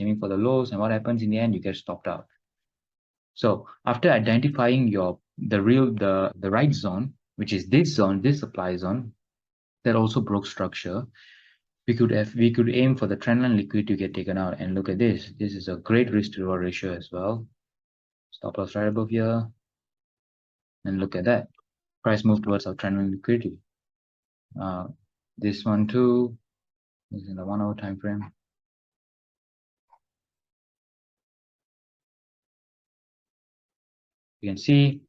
aiming for the lows, and what happens in the end? You get stopped out. So after identifying the right zone, which is this zone, this supply zone, that also broke structure, we could aim for the trendline liquidity to get taken out. And look at this. This is a great risk to reward ratio as well. Stop loss right above here. And look at that. Price move towards our trendline liquidity. This one too is in the 1 hour time frame. You can see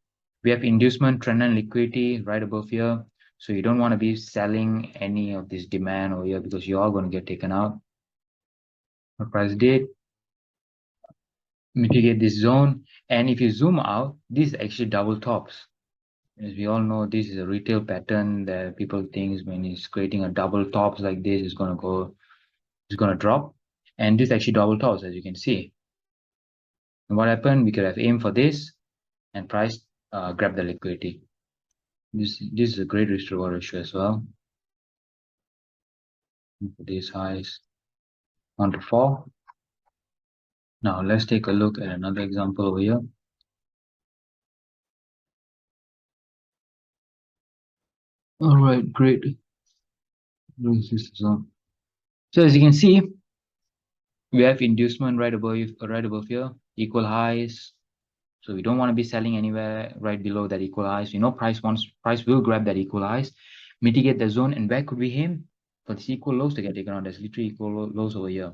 we have inducement trendline liquidity right above here. So you don't want to be selling any of this demand over here because you are going to get taken out. What price did mitigate this zone. And if you zoom out, this is actually double tops. As we all know, this is a retail pattern that people think when it's creating a double tops like this, it's going to drop. And this is actually double tops, as you can see. And what happened? We could have aimed for this and price grab the liquidity. This is a great risk reward ratio as well. These highs 1 to 4. Now let's take a look at another example over here. All right, great. So as you can see, we have inducement right above here, equal highs. So we don't want to be selling anywhere right below that equal highs. You know, price will grab that equal highs, mitigate the zone, and where could we aim for this equal lows to get taken out? There's literally equal lows over here.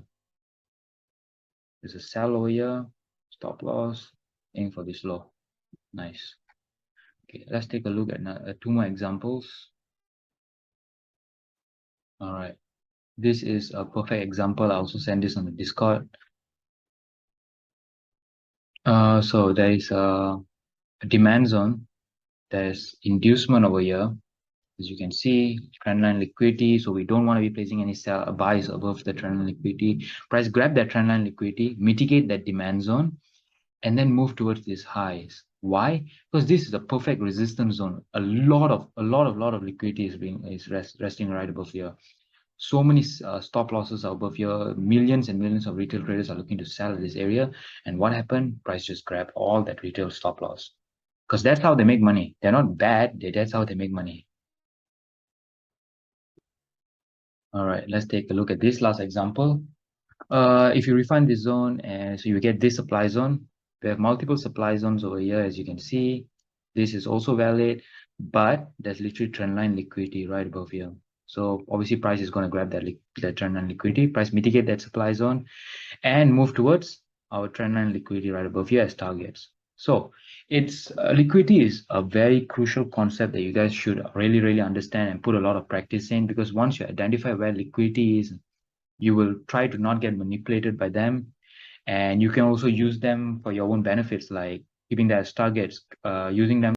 There's a sell over here, stop loss, aim for this low. Nice. Okay, let's take a look at 2 more examples. All right, this is a perfect example. I also send this on the Discord. So there is a demand zone. There's inducement over here. As you can see, trendline liquidity. So we don't want to be placing any buys above the trendline liquidity. Price grab that trendline liquidity, mitigate that demand zone, and then move towards these highs. Why? Because this is a perfect resistance zone. A lot of liquidity is resting right above here. So many stop losses are above here. Millions and millions of retail traders are looking to sell at this area. And what happened? Price just grabbed all that retail stop loss. Because that's how they make money. They're not bad. That's how they make money. All right, let's take a look at this last example. If you refine this zone, and so you get this supply zone, we have multiple supply zones over here, as you can see. This is also valid, but there's literally trendline liquidity right above here. So obviously price is going to grab that trendline liquidity, price mitigate that supply zone, and move towards our trendline liquidity right above here as targets. So it's liquidity is a very crucial concept that you guys should really understand and put a lot of practice in, because once you identify where liquidity is, you will try to not get manipulated by them, and you can also use them for your own benefits, like keeping that as targets, using them